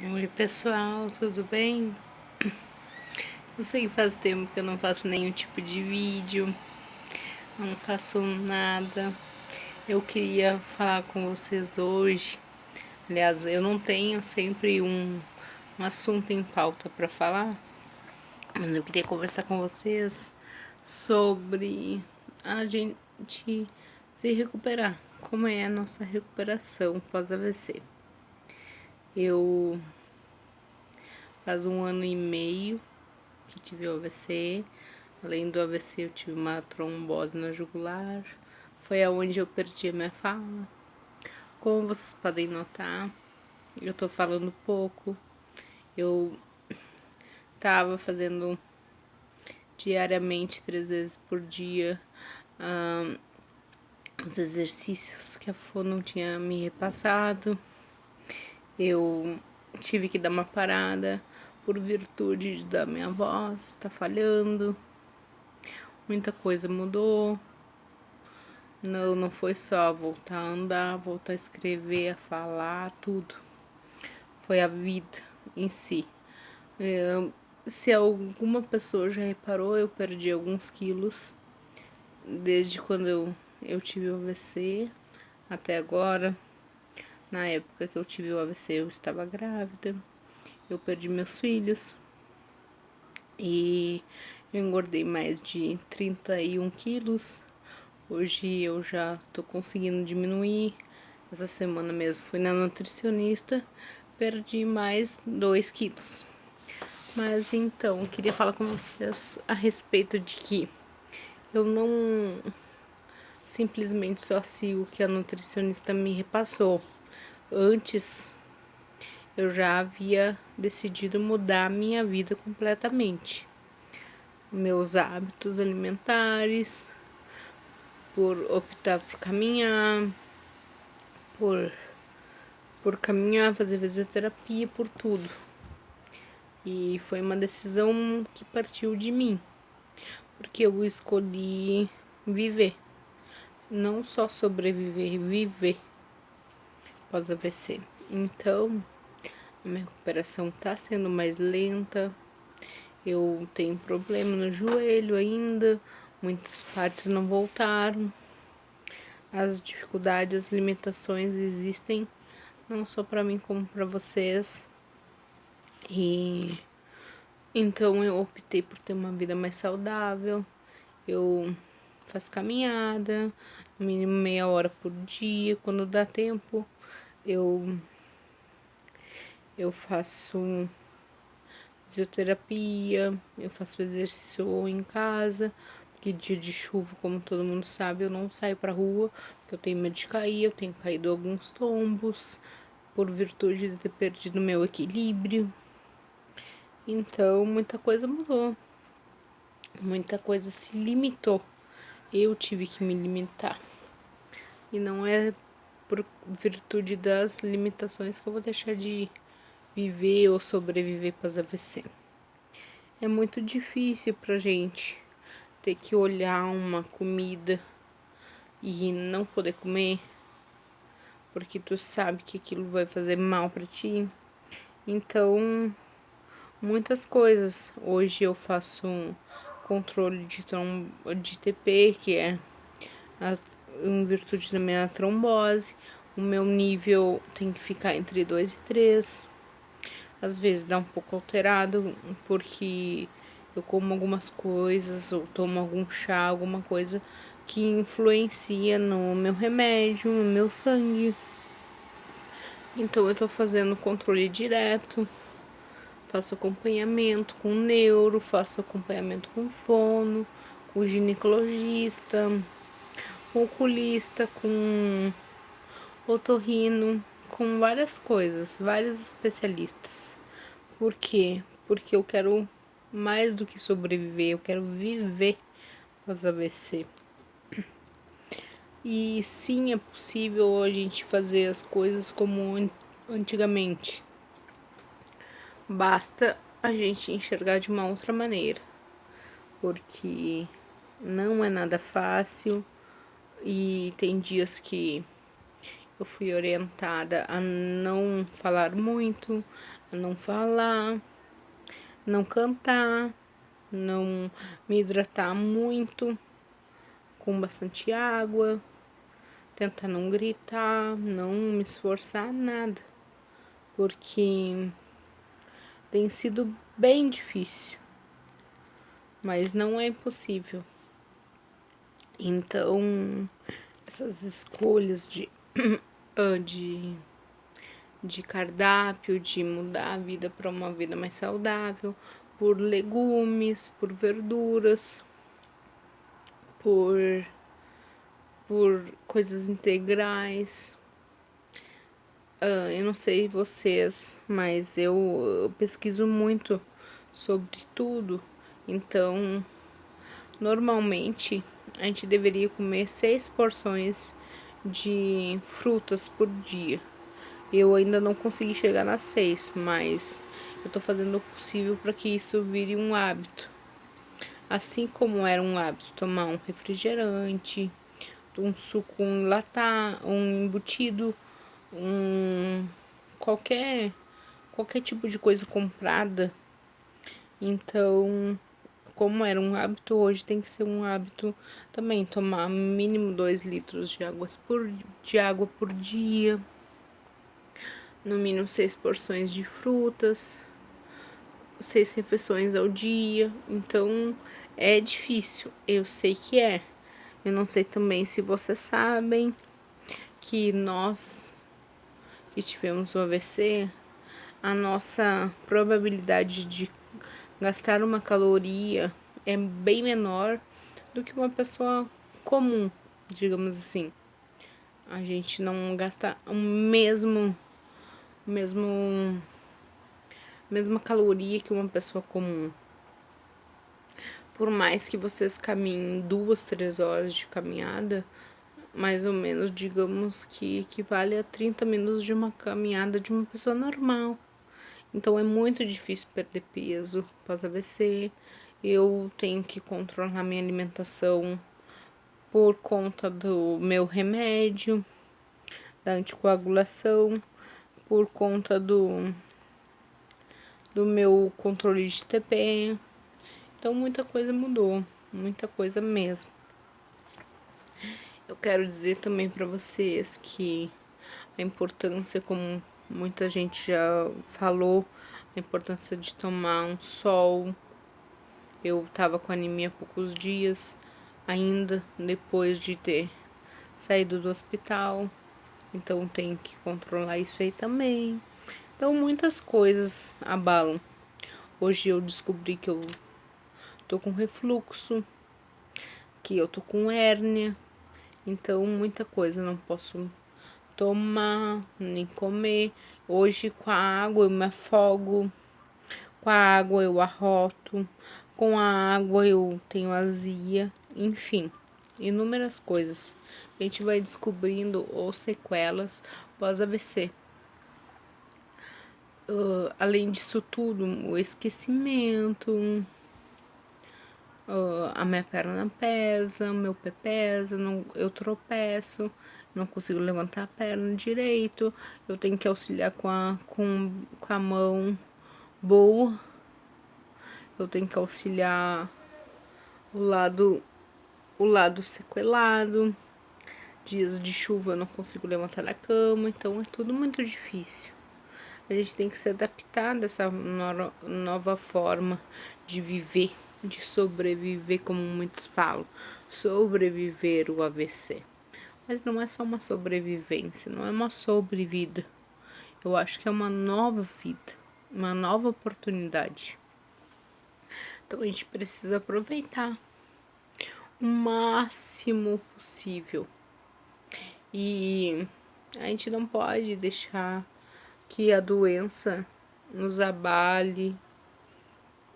Oi pessoal, tudo bem? Eu sei que faz tempo que eu não faço nenhum tipo de vídeo, não faço nada. Eu queria falar com vocês hoje. Aliás, eu não tenho sempre um assunto em pauta para falar, mas eu queria conversar com vocês sobre a gente se recuperar. Como é a nossa recuperação pós-AVC? Eu faz 1 ano e meio que tive o AVC. Além do AVC, eu tive uma trombose na jugular. Foi aonde eu perdi a minha fala. Como vocês podem notar, eu tô falando pouco. Eu tava fazendo diariamente, 3 vezes por dia, os exercícios que a fono tinha me repassado. Eu tive que dar uma parada por virtude da minha voz, tá falhando. Muita coisa mudou. Não foi só voltar a andar, voltar a escrever, a falar, tudo. Foi a vida em si. Se alguma pessoa já reparou, eu perdi alguns quilos desde quando eu tive o AVC até agora. Na época que eu tive o AVC, eu estava grávida. Eu perdi meus filhos e eu engordei mais de 31 quilos. Hoje eu já tô conseguindo diminuir. Essa semana mesmo fui na nutricionista, perdi mais 2 quilos. Mas então, queria falar com vocês a respeito de que eu não simplesmente só sigo o que a nutricionista me repassou. Antes, eu já havia decidido mudar a minha vida completamente. Meus hábitos alimentares, por optar por caminhar, por caminhar, fazer fisioterapia, por tudo. E foi uma decisão que partiu de mim, porque eu escolhi viver, não só sobreviver, viver após AVC. Então, a minha recuperação tá sendo mais lenta, eu tenho problema no joelho ainda, muitas partes não voltaram. As dificuldades, as limitações existem, não só para mim como para vocês. E então eu optei por ter uma vida mais saudável. Eu faço caminhada, no mínimo meia hora por dia, quando dá tempo. Eu faço fisioterapia, eu faço exercício em casa, porque dia de chuva, como todo mundo sabe, eu não saio pra rua, porque eu tenho medo de cair, eu tenho caído alguns tombos, por virtude de ter perdido meu equilíbrio. Então, muita coisa mudou, muita coisa se limitou. Eu tive que me limitar. E não é por virtude das limitações que eu vou deixar de viver ou sobreviver pós AVC. É muito difícil pra gente ter que olhar uma comida e não poder comer, porque tu sabe que aquilo vai fazer mal pra ti. Então, muitas coisas. Hoje eu faço um controle de TP, que é em virtude da minha trombose. O meu nível tem que ficar entre 2 e 3. Às vezes dá um pouco alterado, porque eu como algumas coisas ou tomo algum chá, alguma coisa que influencia no meu remédio, no meu sangue. Então eu tô fazendo controle direto, faço acompanhamento com neuro, faço acompanhamento com fono, com ginecologista, com oculista, com otorrino, com várias coisas, vários especialistas. Por quê? Porque eu quero mais do que sobreviver, eu quero viver pós AVC. E sim, é possível a gente fazer as coisas como antigamente. Basta a gente enxergar de uma outra maneira, porque não é nada fácil e tem dias que eu fui orientada a não falar muito, a não falar, não cantar, não me hidratar muito, com bastante água, tentar não gritar, não me esforçar nada, porque tem sido bem difícil, mas não é impossível. Então, essas escolhas de, de cardápio, de mudar a vida para uma vida mais saudável, por legumes, por verduras, por, por coisas integrais. Eu não sei vocês, mas eu pesquiso muito sobre tudo. Então, normalmente, a gente deveria comer 6 porções de frutas por dia. Eu ainda não consegui chegar nas 6, mas eu tô fazendo o possível para que isso vire um hábito. Assim como era um hábito tomar um refrigerante, um suco enlatado, um embutido, um qualquer tipo de coisa comprada. Então, como era um hábito, hoje tem que ser um hábito também tomar mínimo 2 litros de água por dia, no mínimo 6 porções de frutas, 6 refeições ao dia. Então é difícil, eu sei que é. Eu não sei também se vocês sabem que nós que tivemos o AVC, a nossa probabilidade de gastar uma caloria é bem menor do que uma pessoa comum, digamos assim. A gente não gasta o mesmo mesma caloria que uma pessoa comum. Por mais que vocês caminhem 2, 3 horas de caminhada, mais ou menos, digamos que equivale a 30 minutos de uma caminhada de uma pessoa normal. Então é muito difícil perder peso pós AVC. Eu tenho que controlar minha alimentação por conta do meu remédio, da anticoagulação, por conta do meu controle de TP. Então muita coisa mudou, muita coisa mesmo. Eu quero dizer também para vocês que a importância, como muita gente já falou, a importância de tomar um sol. Eu tava com anemia há poucos dias, ainda depois de ter saído do hospital, então tem que controlar isso aí também. Então muitas coisas abalam. Hoje eu descobri que eu tô com refluxo, que eu tô com hérnia, então muita coisa não posso tomar, nem comer. Hoje com a água eu me afogo, com a água eu arroto, com a água eu tenho azia, enfim, inúmeras coisas. A gente vai descobrindo ou sequelas pós AVC. Além disso tudo, o esquecimento, a minha perna pesa, meu pé pesa, não, eu tropeço, não consigo levantar a perna direito, eu tenho que auxiliar com a mão boa, eu tenho que auxiliar o lado, o lado sequelado, dias de chuva eu não consigo levantar da cama, então é tudo muito difícil. A gente tem que se adaptar dessa nova forma de viver, de sobreviver, como muitos falam, sobreviver o AVC. Mas não é só uma sobrevivência, não é uma sobrevida. Eu acho que é uma nova vida, uma nova oportunidade. Então a gente precisa aproveitar o máximo possível. E a gente não pode deixar que a doença nos abale.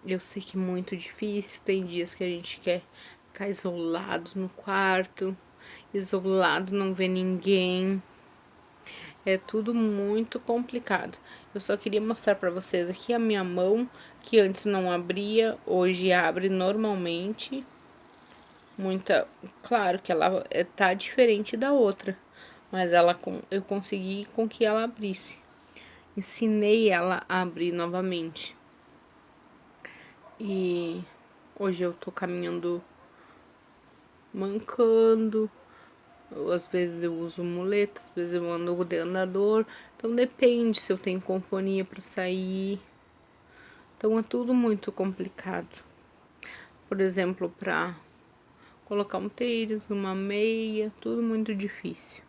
Eu sei que é muito difícil, tem dias que a gente quer ficar isolado no quarto, isolado, não ver ninguém. É tudo muito complicado. Eu só queria mostrar para vocês aqui a minha mão, que antes não abria, hoje abre normalmente. Claro que ela tá diferente da outra, mas eu consegui com que ela abrisse. ensinei ela a abrir novamente. E hoje eu tô caminhando mancando, às vezes eu uso muleta, às vezes eu ando de andador, então depende se eu tenho companhia para sair. Então é tudo muito complicado. Por exemplo, para colocar um tênis, uma meia, tudo muito difícil.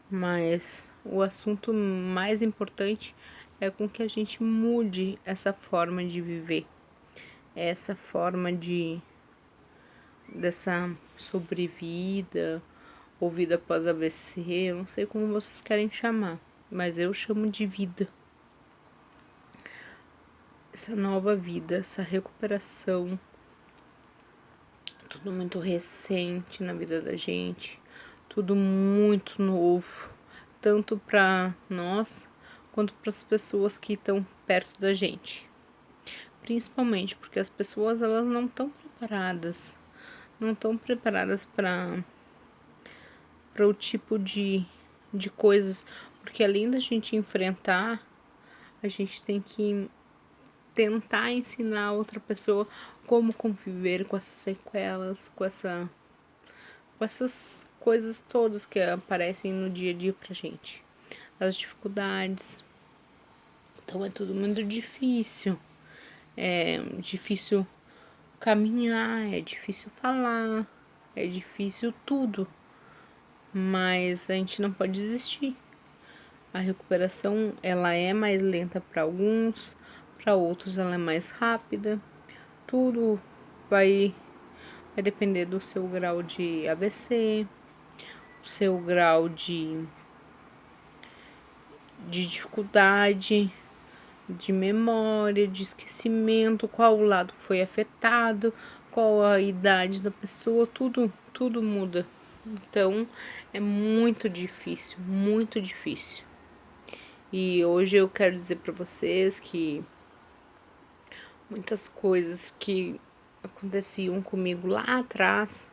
Mas o assunto mais importante é com que a gente mude essa forma de viver, essa forma dessa sobrevida ou vida após AVC, eu não sei como vocês querem chamar, mas eu chamo de vida. Essa nova vida, essa recuperação, tudo muito recente na vida da gente, tudo muito novo, tanto para nós quanto para as pessoas que estão perto da gente. Principalmente porque as pessoas elas não estão preparadas, para o tipo de coisas, porque além da gente enfrentar, a gente tem que tentar ensinar a outra pessoa como conviver com essas sequelas, com essas coisas todas que aparecem no dia a dia pra gente. As dificuldades. Então é tudo muito difícil. É difícil caminhar, é difícil falar, é difícil tudo. Mas a gente não pode desistir. A recuperação ela é mais lenta para alguns, para outros ela é mais rápida. Tudo vai depender do seu grau de AVC, o seu grau de dificuldade, de memória, de esquecimento, qual o lado foi afetado, qual a idade da pessoa, tudo muda. Então é muito difícil, muito difícil. E hoje eu quero dizer para vocês que muitas coisas que aconteciam comigo lá atrás,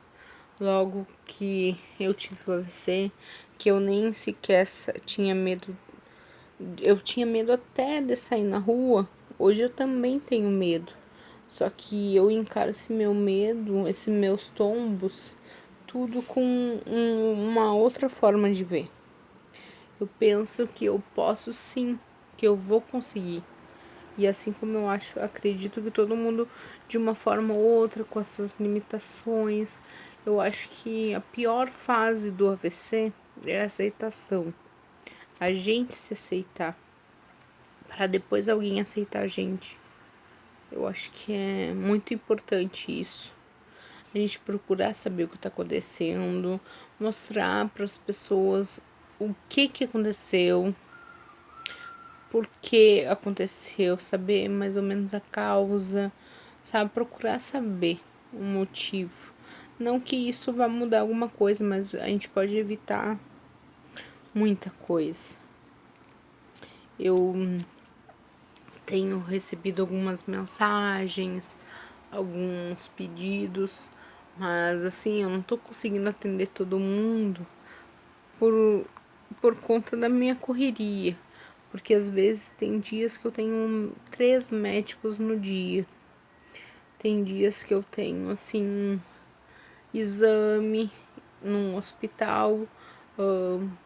logo que eu tive o AVC, que eu nem sequer tinha medo, eu tinha medo até de sair na rua. Hoje eu também tenho medo, só que eu encaro esse meu medo, esses meus tombos, tudo com uma outra forma de ver. Eu penso que eu posso sim, que eu vou conseguir. E assim como eu acredito que todo mundo, de uma forma ou outra, com essas limitações, eu acho que a pior fase do AVC é a aceitação. A gente se aceitar, para depois alguém aceitar a gente. Eu acho que é muito importante isso. A gente procurar saber o que está acontecendo, mostrar para as pessoas o que aconteceu, por que aconteceu, saber mais ou menos a causa, sabe? Procurar saber o motivo. Não que isso vá mudar alguma coisa, mas a gente pode evitar muita coisa. Eu tenho recebido algumas mensagens, alguns pedidos, mas assim, eu não tô conseguindo atender todo mundo por conta da minha correria. Porque às vezes tem dias que eu tenho 3 médicos no dia. Tem dias que eu tenho, assim, exame num hospital,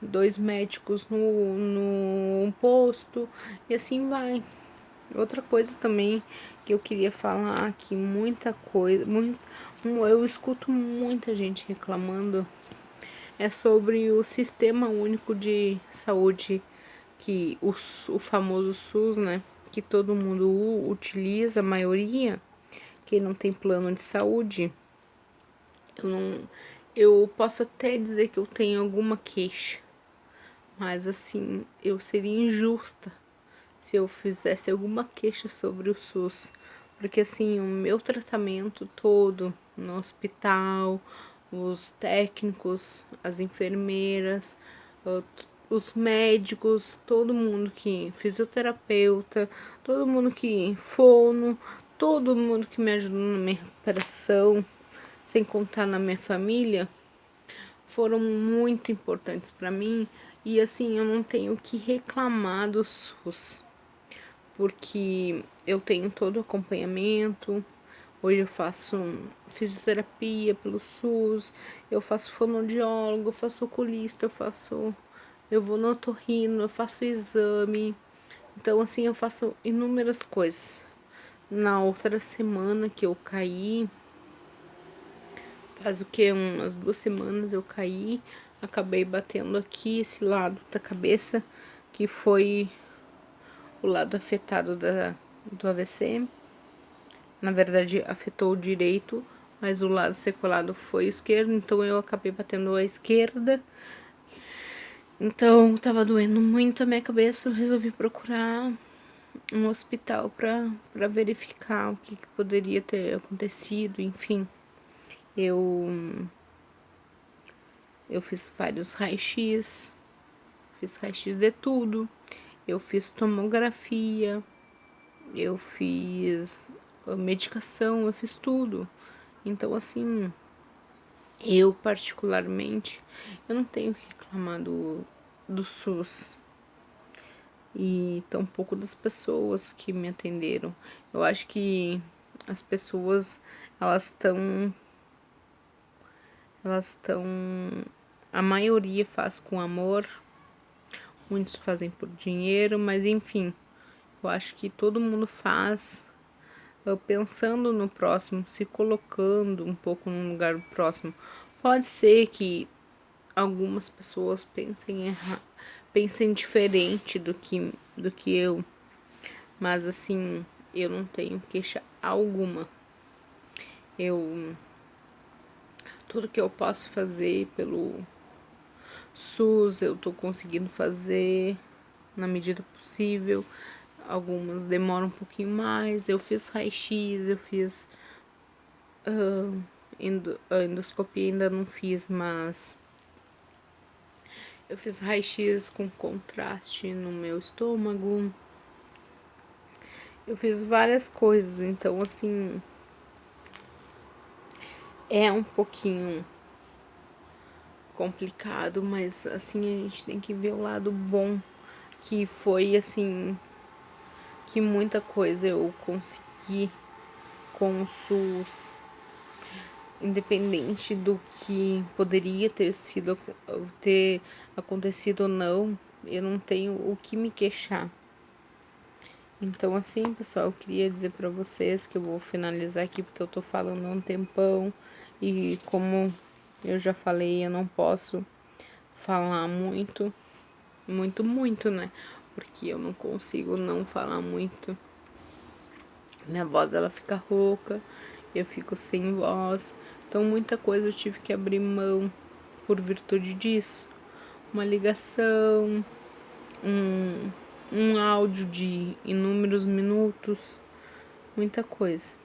2 médicos no posto, e assim vai. Outra coisa também que eu queria falar, que muita coisa, eu escuto muita gente reclamando, é sobre o Sistema Único de Saúde, que o famoso SUS, né, que todo mundo utiliza, a maioria, quem não tem plano de saúde. Eu posso até dizer que eu tenho alguma queixa, mas assim, eu seria injusta se eu fizesse alguma queixa sobre o SUS, porque assim, o meu tratamento todo no hospital, os técnicos, as enfermeiras, os médicos, todo mundo que fisioterapeuta, todo mundo que fono, todo mundo que me ajudou na minha recuperação, sem contar na minha família, foram muito importantes para mim E assim, eu não tenho que reclamar do SUS, porque eu tenho todo o acompanhamento. Hoje eu faço fisioterapia pelo SUS, eu faço fonoaudiólogo, eu faço oculista, eu vou no otorrino, eu faço exame. Então assim, eu faço inúmeras coisas. Na outra semana que eu caí, faz o que? Umas 2 semanas eu caí, acabei batendo aqui esse lado da cabeça, que foi o lado afetado do AVC. Na verdade, afetou o direito, mas o lado sequelado foi o esquerdo, então eu acabei batendo a esquerda. Então, tava doendo muito a minha cabeça, eu resolvi procurar um hospital para verificar o que poderia ter acontecido, enfim. Eu fiz vários raio-x, fiz raio-x de tudo. Eu fiz tomografia, eu fiz medicação, eu fiz tudo. Então, assim, eu particularmente, eu não tenho que reclamar do SUS e tampouco das pessoas que me atenderam. Eu acho que as pessoas, elas estão, a maioria faz com amor, muitos fazem por dinheiro, mas enfim, eu acho que todo mundo faz pensando no próximo, se colocando um pouco no lugar próximo. Pode ser que algumas pessoas pensem diferente do que eu, mas assim, eu não tenho queixa alguma. Tudo que eu posso fazer pelo SUS, eu tô conseguindo fazer na medida possível. Algumas demoram um pouquinho mais. Eu fiz raio-x, eu fiz a endoscopia ainda não fiz, mas eu fiz raio-x com contraste no meu estômago. Eu fiz várias coisas, então assim, é um pouquinho complicado, mas assim, a gente tem que ver o lado bom, que foi assim, que muita coisa eu consegui com o SUS, independente do que poderia ter acontecido ou não, eu não tenho o que me queixar. Então assim, pessoal, eu queria dizer para vocês que eu vou finalizar aqui porque eu tô falando há um tempão e como eu já falei, eu não posso falar muito, muito, né? Porque eu não consigo não falar muito. Minha voz ela fica rouca, eu fico sem voz. Então muita coisa eu tive que abrir mão por virtude disso. Uma ligação, um áudio de inúmeros minutos, muita coisa.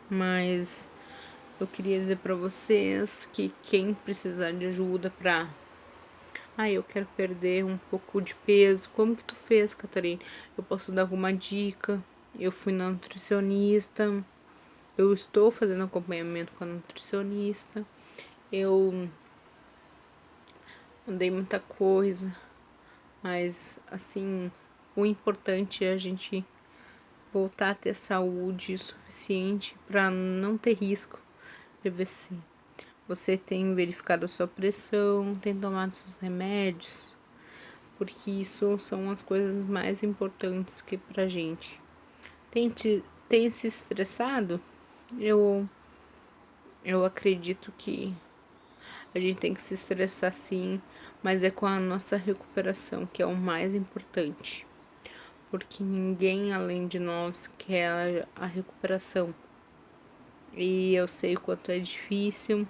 Mas eu queria dizer para vocês que quem precisar de ajuda eu quero perder um pouco de peso. Como que tu fez, Catarina? Eu posso dar alguma dica? Eu fui na nutricionista. Eu estou fazendo acompanhamento com a nutricionista. Eu andei muita coisa, mas assim, o importante é a gente voltar a ter saúde suficiente para não ter risco de AVC. Você tem verificado a sua pressão, tem tomado seus remédios, porque isso são as coisas mais importantes que pra gente. Tem se estressado? Eu acredito que a gente tem que se estressar sim, mas é com a nossa recuperação que é o mais importante. Porque ninguém além de nós quer a recuperação. E eu sei o quanto é difícil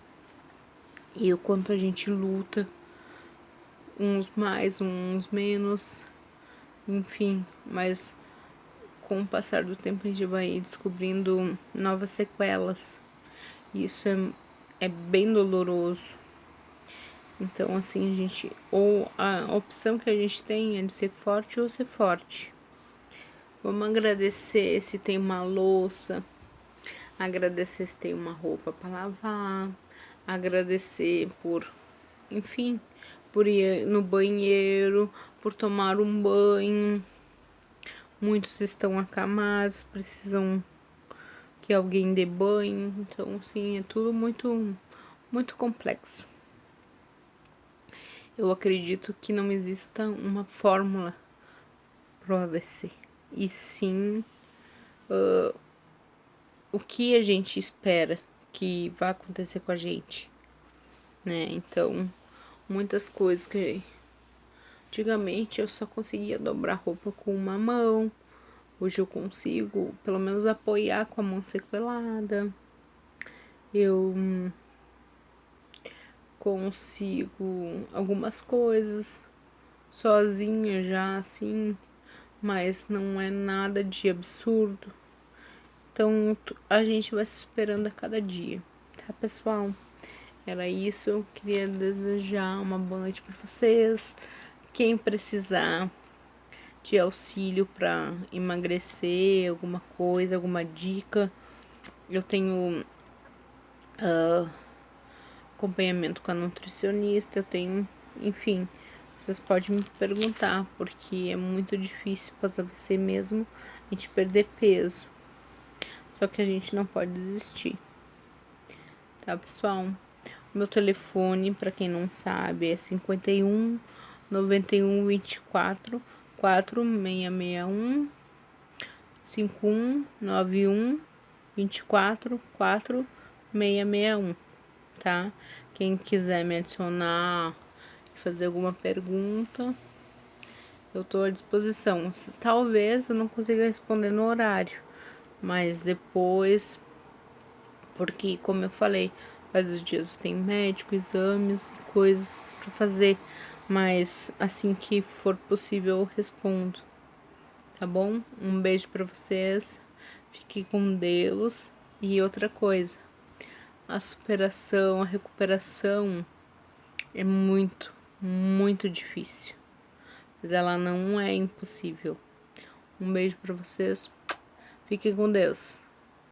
e o quanto a gente luta, uns mais, uns menos, enfim, mas com o passar do tempo a gente vai descobrindo novas sequelas. E isso é bem doloroso. Então, assim, ou a opção que a gente tem é de ser forte ou ser forte. Vamos agradecer se tem uma louça, agradecer se tem uma roupa para lavar, agradecer enfim, por ir no banheiro, por tomar um banho. Muitos estão acamados, precisam que alguém dê banho. Então, assim, é tudo muito complexo. Eu acredito que não exista uma fórmula pro AVC. E sim, o que a gente espera que vai acontecer com a gente, né? Então, muitas coisas que antigamente eu só conseguia dobrar roupa com uma mão. Hoje eu consigo, pelo menos, apoiar com a mão sequelada. Eu consigo algumas coisas sozinha já, assim, mas não é nada de absurdo. Então, a gente vai se superando a cada dia, tá, pessoal? Era isso. Eu queria desejar uma boa noite para vocês. Quem precisar de auxílio para emagrecer, alguma coisa, alguma dica, eu tenho acompanhamento com a nutricionista, eu tenho, enfim, vocês podem me perguntar, porque é muito difícil pós AVC mesmo a gente perder peso. Só que a gente não pode desistir, tá, pessoal? O meu telefone, para quem não sabe, é 51 91 24 4661 51 91 24 4661, tá? Quem quiser me adicionar e fazer alguma pergunta, eu tô à disposição. Talvez eu não consiga responder no horário, mas depois, porque como eu falei, vários dias eu tenho médico, exames, coisas para fazer, mas assim que for possível eu respondo, tá bom? Um beijo para vocês, fiquem com Deus. E outra coisa, a superação, a recuperação é muito difícil, mas ela não é impossível. Um beijo para vocês, fiquem com Deus.